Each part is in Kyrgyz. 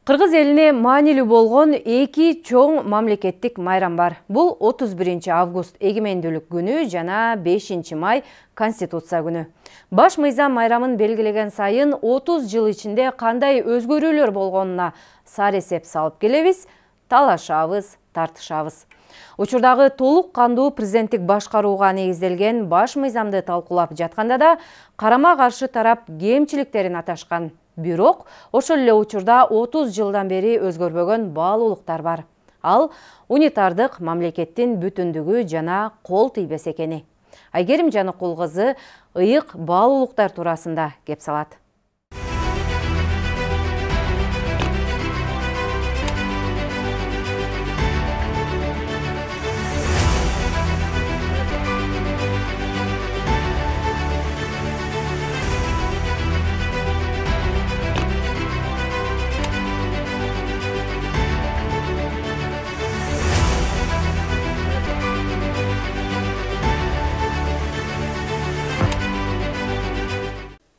Кыргыз элине маанилүү болгон эки чоң мамлекеттик майрам бар. Бул 31 август эгемендүүлүк күнү жана 5 май Конституция күнү. Баш мыйзам майрамын белгилеген сайын 30 жыл ичинде кандай өзгөрүүлөр болгонуна сар эсеп салып келебиз, талашабыз, тартышабыз. Учурдагы толук кандуу президенттик башкарууга негизделген баш мыйзамды талкуулап жатканда да карама каршы тарап кемчиликтерин аташкан. Бирок, ошол эле учурда 30 жылдан бери өзгөрбөгөн баалуулуктар бар. Ал унитардык мамлекеттин бүтүндүгү жана кол тийбес экени. Айгерим Жаныкул кызы ыйык баалуулуктар туурасында кеп салат.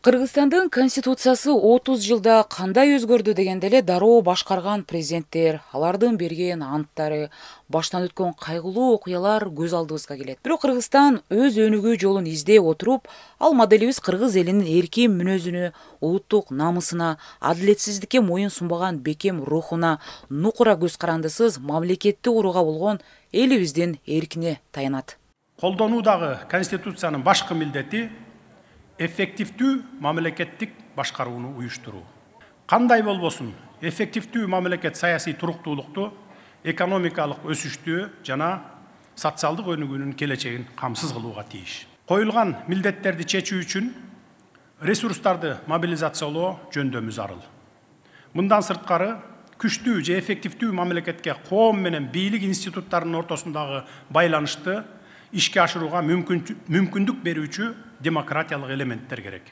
Кыргызстандын конституциясы 30 жылда кандай өзгөрдү дегенде эле дароо башкарган президенттер, алардын берген анттары, баштан өткөн кайгылуу окуялар көз алдыбызга келет. Бирок Кыргызстан өз өнүгүү жолун издей отуруп, ал моделибиз кыргыз элинин эркин мүнөзүнө, улуттук намысына, адилетсиздикке моюн сунбаган бекем рухуна, нукура көз карандысыз мамлекетти курууга болгон элибиздин эркине таянат. Колдонуудагы конституциянын башкы милдети эффективдүү мамлекеттик башкарууну уюштуруу. Кандай болбосун, эффективдүү мамлекет саясий туруктуулукту, экономикалык өсүштү жана социалдык өнүгүүнүн келечегин камсыз кылууга тийиш. Коюлган милдеттерди чечүү үчүн ресурстарды мобилизациялоо жөндөмү зарыл. Мындан сырткары, күчтүү же эффективдүү мамлекетке коом менен бийлик институттарынын ортосундагы байланышты ишке ашырууга мүмкүндүк берүүчү демократиялык элементтер керек.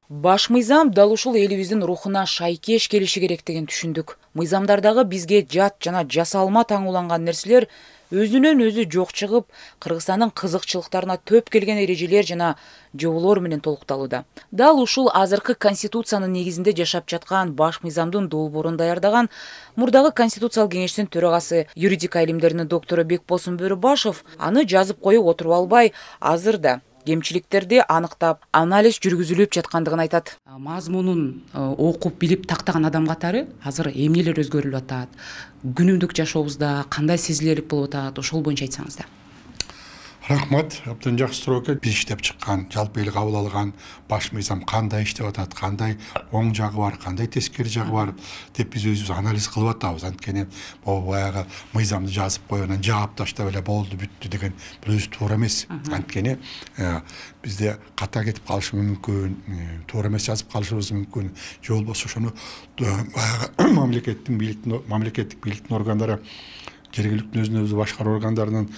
Баш мыйзам дал ушул элибиздин рухуна шайкеш келиши керектигин түшүндүк. Мыйзамдардагы бизге жат жана жасалма таңууланган нерселер өзүнөн өзү жок чыгып, Кыргызстандын кызыкчылыктарына төп келген эрежелер жана жоболор менен толукталууда. Дал ушул азыркы конституциянын негизинде жашап жаткан баш мыйзамдын долбоорун даярдаган мурдагы конституциялык кеңештин төрагасы, юридика илимдеринин доктору Бекбосун Бөрүбашев аны жазып коюп отуруп албай, азыр да кемчиликтерди аныктап, анализ жүргүзүлүп жаткандыгын айтат. Мазмунун окуп билип тактаган адам катары азыр эмнелер өзгөрүлүп атат? Күнүмдүк жашообузда кандай сезилерлик болуп атат? Ошол боюнча айтсаңыз да. Рахмат, абдан жакшы суроо экен. Биз иштеп чыккан, жалпы эл кабыл алган баш мыйзам кандай иштеп атат, кандай оң жагы бар, кандай тескери жагы бар деп биз өзүбүз анализ кылып атабыз. Анткени могу баягы мыйзамды жазып коюп, анан жаап таштап эле болду, бүттү деген бул өзү туура эмес. Анткени бизде ката кетип калышы мүмкүн, туура эмес жазып калышыбыз мүмкүн. Же болбосо ошону баягы мамлекеттик бийликтин органдары, жергиликтүү өзүн-өзү башкаруу органдарынын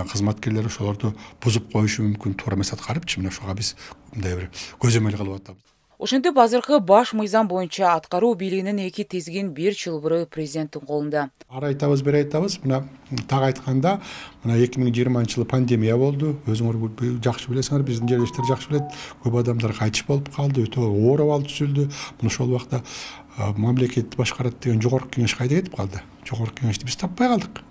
кызматкерлери ошолорду бузуп коюшу мүмкүн, туура эмес аткарыпчы. Мына ошого биз мындай бир көзөмөл кылып атабыз. Ошентип азыркы баш мыйзам боюнча аткаруу бийлигинин эки тизгин бир чылбыры президенттин колунда. Ары айтабыз, бери айтабыз. Мына так айтканда, мына 2020 жылы пандемия болду. Өзүңөр жакшы билесиңер, биздин жерлештер жакшы билет. Көп адамдар кайтыш болуп калды, өтө оор абал түзүлдү. Мына ошол убакта мамлекетти башкарат деген жогорку кеңеш кайда кетип калды? Жогорку кеңешти биз таппай калдык.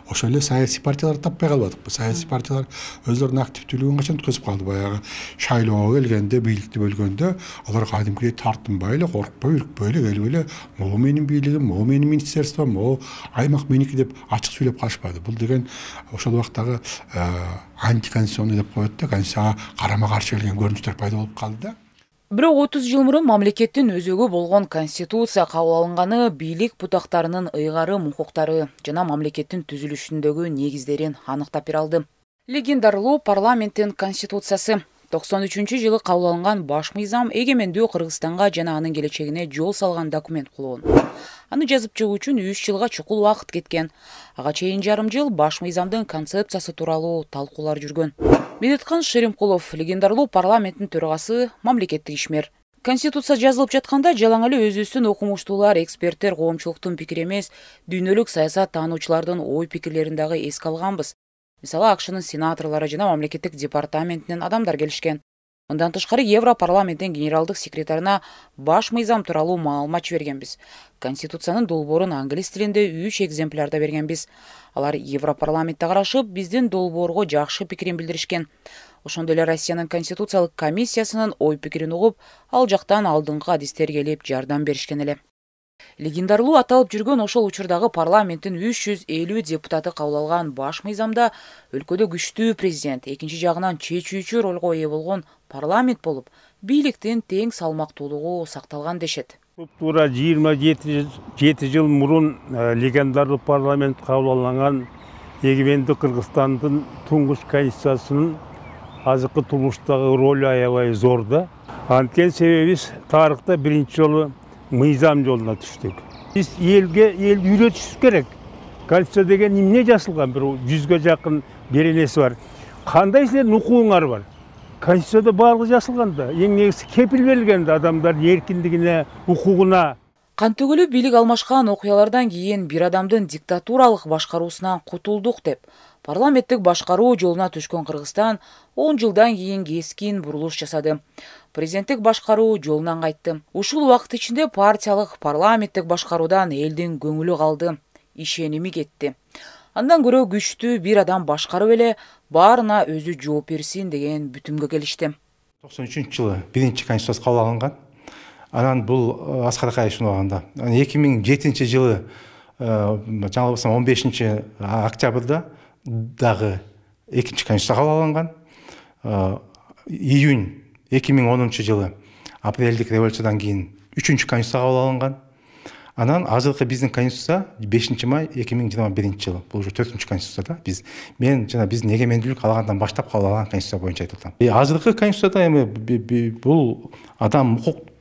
Ошол эле саясий партиялар таппай калбадык. Саясий партиялар өзлөрүнүн активдүүлүгүн качан өткөзүп калды? Баягы шайлоого келгенде, бийликти бөлгөндө алар кадимкидей тартынбай эле, коркпой, үркпөй эле келип эле могу менин бийлигим, могу менин министерством, могу аймак меники деп ачык сүйлөп калышпады. Бул деген ошол убактагы антиконституционный деп коет да, конституцияга карама каршы келген көрүнүштөр пайда болуп калды да. Бирок 30 жыл мурун мамлекеттин өзөгү болгон конституция кабыл алынганы бийлик бутактарынын ыйгарым укуктары жана мамлекеттин түзүлүшүндөгү негиздерин аныктап бере алды. Легендарлуу парламенттин конституциясы 93-жылы кабыл алынган баш мыйзам эгемендүү Кыргызстанга жана анын келечегине жол салган документ болгон. Аны жазып чыгуу үчүн 3 жылга чукул убакыт кеткен. Ага чейин жарым жыл баш мыйзамдын концепциясы тууралуу талкуулар жүргөн. Медеткан Шеримкулов, легендарлуу парламенттин төрагасы, мамлекеттик ишмер. Конституция жазылып жатканда жалаң эле өзүбүздүн окумуштуулар, эксперттер, коомчулуктун пикири эмес, дүйнөлүк саясат таануучулардын ой пикирлерин дагы эске алганбыз. Мисалы, АКШнын сенаторлору жана мамлекеттик департаментинен адамдар келишкен. Мындан тышкары Европарламенттин генералдык секретарына баш мыйзам тууралуу маалымат жибергенбиз. Конституциянын долбоорун англис тилинде 3 экземплярда бергенбиз. Алар Европарламентте карашып, биздин долбоорго жакшы пикирин билдиришкен. Ошондой эле Россиянын конституциялык комиссиясынын ой пикирин угуп, ал жактан алдыңкы адистер келип жардам беришкен эле. Легендарлуу аталып жүргөн ошол учурдагы парламенттин 350 депутаты кабыл алган баш мыйзамда өлкөдө күчтүү президент, экинчи жагынан чечүүчү ролго ээ болгон парламент болуп, бийликтин тең салмактуулугу сакталган дешет. Тура 27 жыл мурун легендарлуу парламент кабыл алынган эгемендүү Кыргызстандын туңгуч конституциясынын азыркы турмуштагы ролу аябай зор да. Анткени себебибиз тарыхта биринчи жолу мыйзам жолуна түштүк. Биз элге үйрөтүшүбүз керек. Конституция деген эмне жазылган? Бир 100га жакын беренеси бар. Кандай силердин укугуңар бар? Конституцияда барлыгы жазылган да. Эң негизи кепил берилген да адамдардын эркиндигине, укугуна. Кан төгүлүп бийлик алмашкан окуялардан кийин бир адамдын диктатуралык башкаруусунан кутулдук деп, парламенттик башкаруу жолуна түшкөн Кыргызстан 10 жылдан кийин кескин бурулуш жасады. Президенттик башкаруу жолунан кайтты. Ушул убакыт ичинде партиялык парламенттик башкаруудан элдин көңүлү калды, ишеними кетти. Андан көрө күчтүү бир адам башкарып эле баарына өзү жооп берсин деген бүтүмгө келишти. 93-жылы биринчи конституция кабыл алынган. Анан бул Аскар Акаевичтин убагында. 2007-жылы жаңы болсом 15-октябрда дагы экинчи конституция кабыл алынган. Июнь 2010-жылы апрелдик революциядан кийин 3-конституция кабыл алынган. Анан азыркы биздин конституция 5-май 2021-жылы. Бул уже 4-конституция да. Мен жана биздин эгемендүүлүк алгандан баштап кабыл алган конституция боюнча айтып атам. Азыркы конституцияда эми бул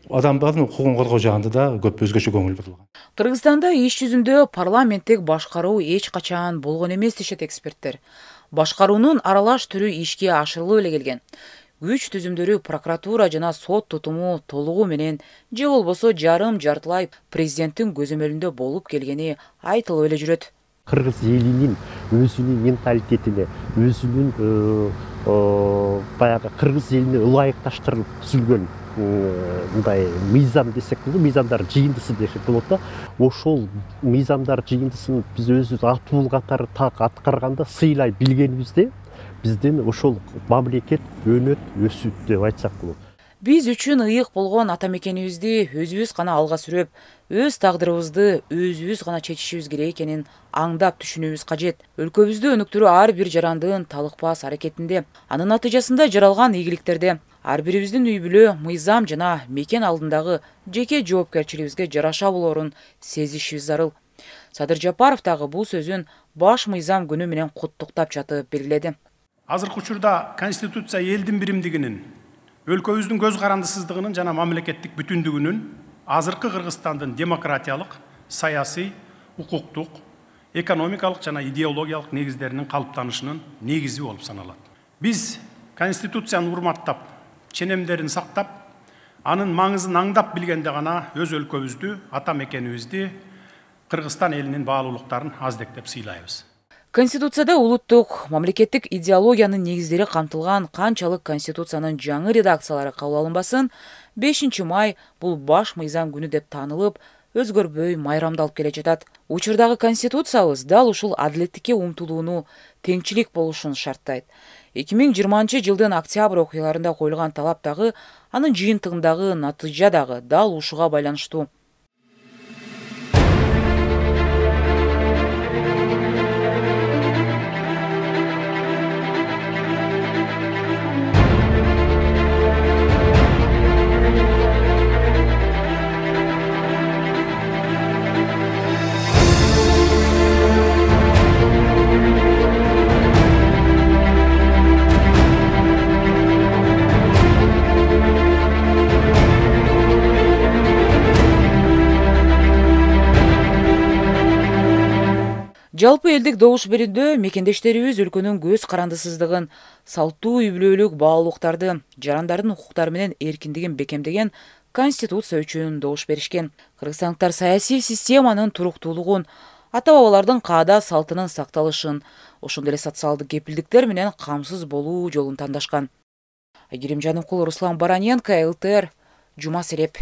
адамдардын укугун коргоо жагында да көп өзгөчө көңүл бурулган. Кыргызстанда иш жүзүндө парламенттик башкаруу эч качан болгон эмес дешет эксперттер. Башкаруунун аралаш түрү ишке ашырылып эле келген. Күч түзүмдөрү прокуратура жана сот тутуму толугу менен же болбосо жартылай президенттин көзөмөлүндө болуп келгени айтылып эле жүрөт. Кыргыз элинин өзүнүн менталитетине, өзүнүн баягы кыргыз элине ылайыкташтырылып түзүлгөн мындай мыйзам десек болот, мыйзамдар жыйындысы десек болот да. Ошол мыйзамдар жыйындысын биз өзүбүз атуул катары так аткарганда сыйлай билгенибизде биздин ошол мамлекет өнөт, өсүт деп айтсак болот. Биз үчүн ыйык болгон ата мекенибизди өзүбүз гана алга сүрөп, өз тагдырыбызды өзүбүз гана чечишибиз керек экенин аңдап түшүнүүбүз кажет. Өлкөбүздү өнүктүрүү ар бир жарандын талыкпас аракетинде, анын натыйжасында жаралган ийгиликтерде ар бирибиздин үй бүлө, мыйзам жана мекен алдындагы жеке жоопкерчилигибизге жараша болоорун сезишибиз зарыл. Садыр Жапаров дагы бул сөзүн баш мыйзам күнү менен куттуктап жатып белгиледи. Азыркы учурда конституция элдин биримдигинин, өлкөбүздүн көз карандысыздыгынын жана мамлекеттик бүтүндүгүнүн, азыркы Кыргызстандын демократиялык, саясий, укуктук, экономикалык жана идеологиялык негиздеринин калыптанышынын негизи болуп саналат. Биз конституцияны урматтап, ченемдерин сактап, анын маңызын аңдап билгенде гана өз өлкөбүздү, ата мекенибизди, Кыргызстан элинин баалуулуктарын аздектеп сыйлайбыз. Конституцияда улуттук, мамлекеттик идеологиянын негиздери камтылган канчалык конституциянын жаңы редакциялары кабыл алынбасын, 5-май бул баш мыйзам күнү деп таанылып, өзгөрбөй майрамдалып келе жатат. Учурдагы конституциябыз дал ушул адилеттикке умтулууну, теңчилик болушун шарттайт. 2020-жылдын октябрь окуяларында коюлган талап дагы, анын жыйынтыгындагы натыйжа дагы дал ушуга байланыштуу. Жалпы элдик добуш берүүдө мекендештерибиз өлкөнүн көз карандысыздыгын, салттуу үй бүлөлүк баалуулуктарды, жарандардын укуктары менен эркиндигин бекемдеген конституция үчүн добуш беришкен. Кыргызстандыктар саясий системанын туруктуулугун, ата-бабалардын каада салтынын сакталышын, ошондой эле социалдык кепилдиктер менен камсыз болуу жолун тандашкан. Айгерим Жаныкул, Руслан Бараненко, ЛТР, Жума Сереп.